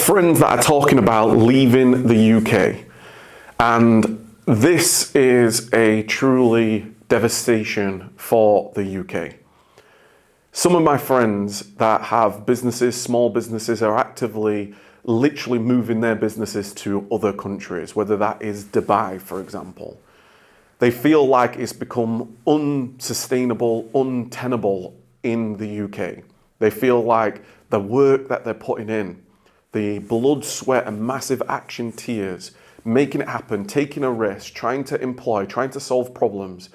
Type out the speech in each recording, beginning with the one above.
friends that are talking about leaving the UK, and this is a truly devastation for the UK. Some of my friends that have businesses, small businesses, are actively literally moving their businesses to other countries, whether that is Dubai, for example. They feel like it's become unsustainable, untenable in the UK. They feel like the work that they're putting in, the blood, sweat, and massive action, tears, making it happen, taking a risk, trying to employ, trying to solve problems,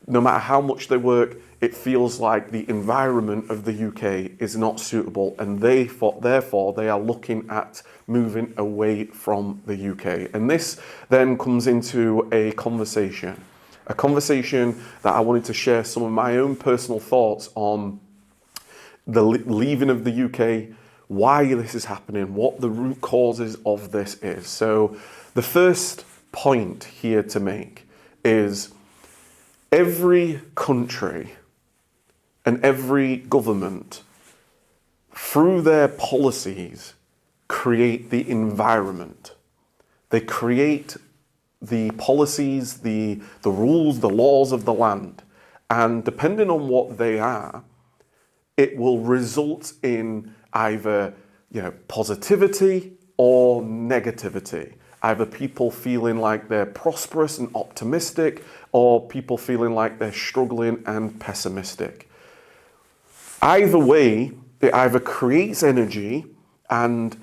no matter how much they work, it feels like the environment of the UK is not suitable, and therefore they are looking at moving away from the UK. And this then comes into a conversation that I wanted to share some of my own personal thoughts on the leaving of the UK, why this is happening, what the root causes of this is. So the first point here to make is every country and every government, through their policies, create the environment. They create the policies, the rules, the laws of the land. And depending on what they are, it will result in either positivity or negativity. Either people feeling like they're prosperous and optimistic, or people feeling like they're struggling and pessimistic. Either way, it either creates energy and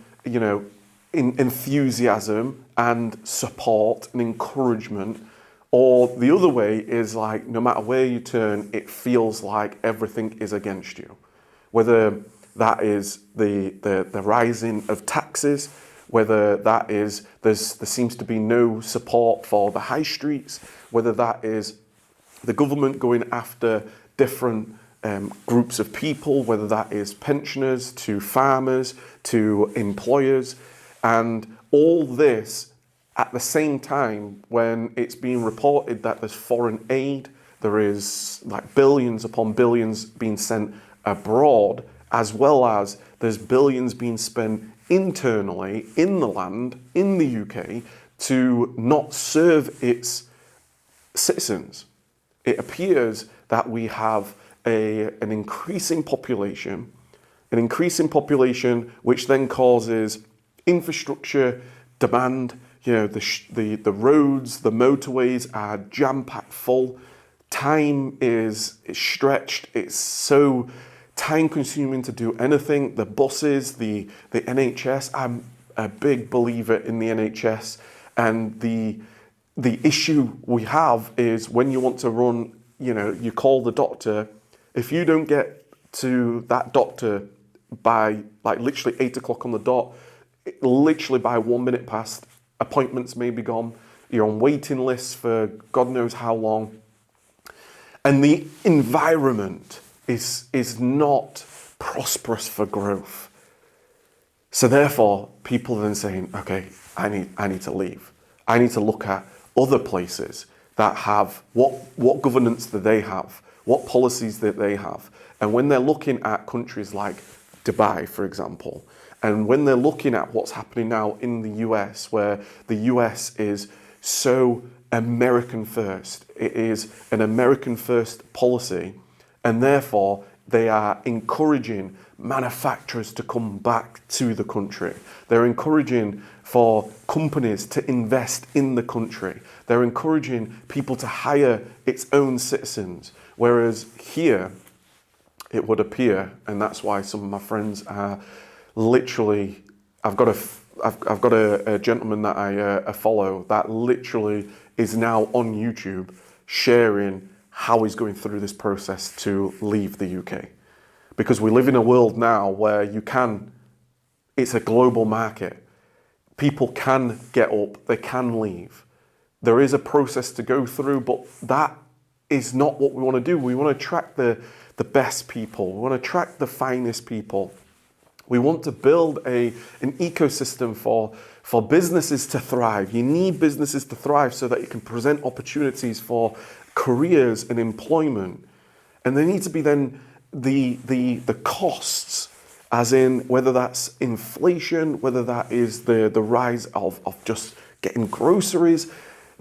enthusiasm and support and encouragement, or the other way is like, no matter where you turn, it feels like everything is against you. Whether that is the rising of taxes, whether that is there seems to be no support for the high streets, whether that is the government going after different groups of people, whether that is pensioners to farmers to employers, and all this at the same time when it's being reported that there's foreign aid, there is like billions upon billions being sent abroad, as well as there's billions being spent internally in the land, in the UK, to not serve its citizens. It appears that we have an increasing population which then causes infrastructure demand. The roads, the motorways are jam-packed full. Time is stretched. It's so time-consuming to do anything. The buses, the NHS. I'm a big believer in the NHS, and the issue we have is when you want to run, you call the doctor. If you don't get to that doctor by literally 8 o'clock on the dot, literally by 1 minute past, appointments may be gone. You're on waiting lists for God knows how long. And the environment is not prosperous for growth. So therefore, people are then saying, okay, I need to leave. I need to look at other places that have what governance do they have, what policies that they have. And when they're looking at countries like Dubai, for example, and when they're looking at what's happening now in the US, where the US is so American first, it is an American first policy, and therefore they are encouraging manufacturers to come back to the country. They're encouraging for companies to invest in the country. They're encouraging people to hire its own citizens. Whereas here, it would appear, and that's why some of my friends are literally, I've got a gentleman that I follow that literally is now on YouTube sharing how he's going through this process to leave the UK. Because we live in a world now where it's a global market. People can get up, they can leave. There is a process to go through, but that is not what we want to do. We want to attract the best people. We want to attract the finest people. We want to build an ecosystem for businesses to thrive. You need businesses to thrive so that you can present opportunities for careers and employment. And there needs to be then the costs as in whether that's inflation, whether that is the rise of just getting groceries.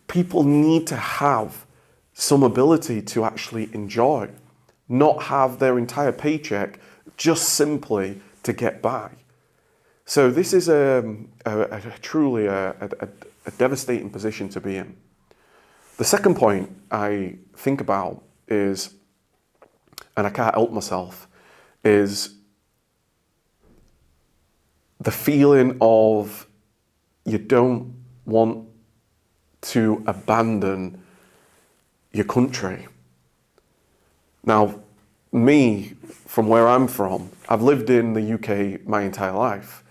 People need to have some ability to actually enjoy, not have their entire paycheck just simply to get by. So this is truly a devastating position to be in. The second point I think about is, and I can't help myself, is the feeling of you don't want to abandon your country. Now, me, from where I'm from, I've lived in the UK my entire life.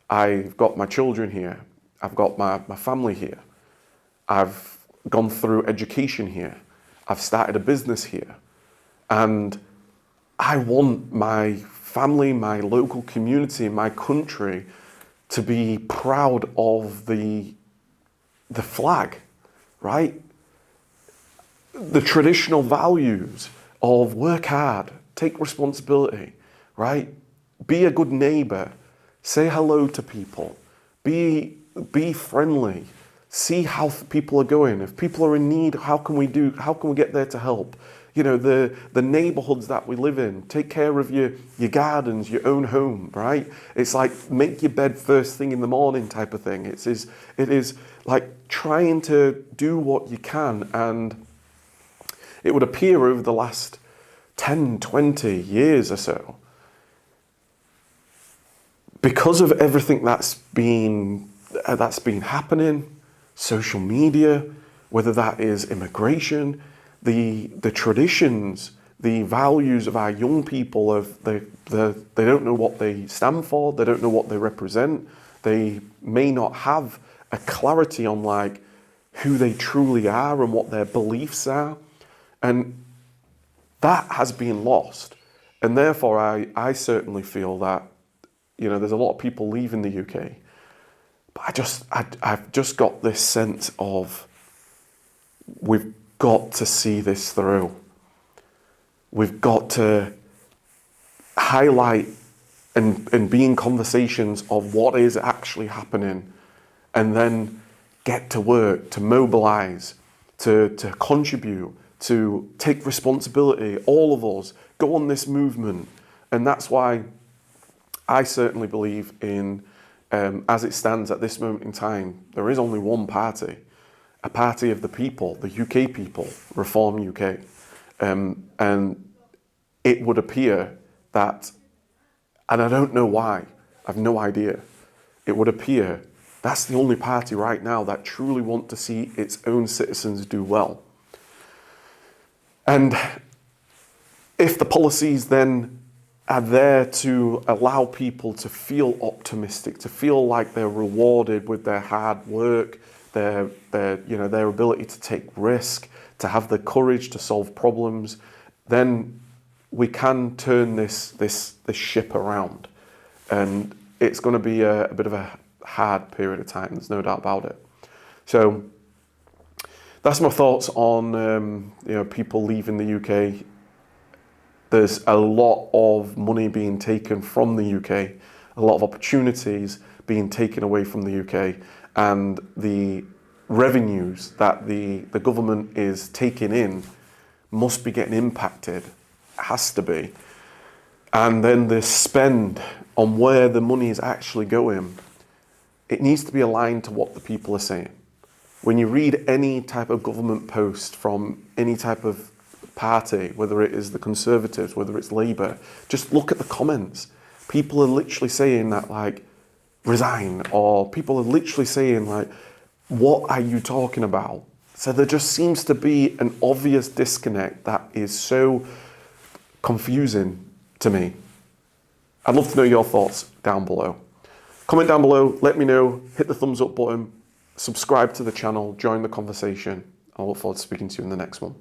I've got my children here. I've got my family here. I've gone through education here. I've started a business here. And I want my family, my local community, my country to be proud of the flag, right? The traditional values of work hard, take responsibility, right? Be a good neighbor, say hello to people, be friendly, see how people are going. If people are in need, how can we get there to help? You know, the neighborhoods that we live in, take care of your gardens, your own home, right? It's like make your bed first thing in the morning type of thing. It is like trying to do what you can. And it would appear over the last 10, 20 years or so, because of everything that's been happening, social media, whether that is immigration, the traditions, the values of our young people, they don't know what they stand for, they don't know what they represent, they may not have a clarity on like who they truly are and what their beliefs are. And that has been lost. And therefore, I certainly feel that, you know, there's a lot of people leaving the UK. But I've just got this sense of we've got to see this through. We've got to highlight and be in conversations of what is actually happening, and then get to work, to mobilize, to contribute, to take responsibility, all of us, go on this movement. And that's why I certainly believe in, as it stands at this moment in time, there is only one party, a party of the people, the UK people, Reform UK. And it would appear that, and I don't know why, I've no idea, it would appear that's the only party right now that truly want to see its own citizens do well. And if the policies then are there to allow people to feel optimistic, to feel like they're rewarded with their hard work, their ability to take risk, to have the courage to solve problems, then we can turn this ship around. And it's going to be a bit of a hard period of time, there's no doubt about it. So that's my thoughts on people leaving the UK. There's a lot of money being taken from the UK, a lot of opportunities being taken away from the UK, and the revenues that the government is taking in must be getting impacted, has to be. And then the spend on where the money is actually going, it needs to be aligned to what the people are saying. When you read any type of government post from any type of party, whether it is the Conservatives, whether it's Labour, just look at the comments. People are literally saying that, like, resign, or people are literally saying, like, what are you talking about? So there just seems to be an obvious disconnect that is so confusing to me. I'd love to know your thoughts down below. Comment down below, let me know, hit the thumbs up button, subscribe to the channel, join the conversation. I look forward to speaking to you in the next one.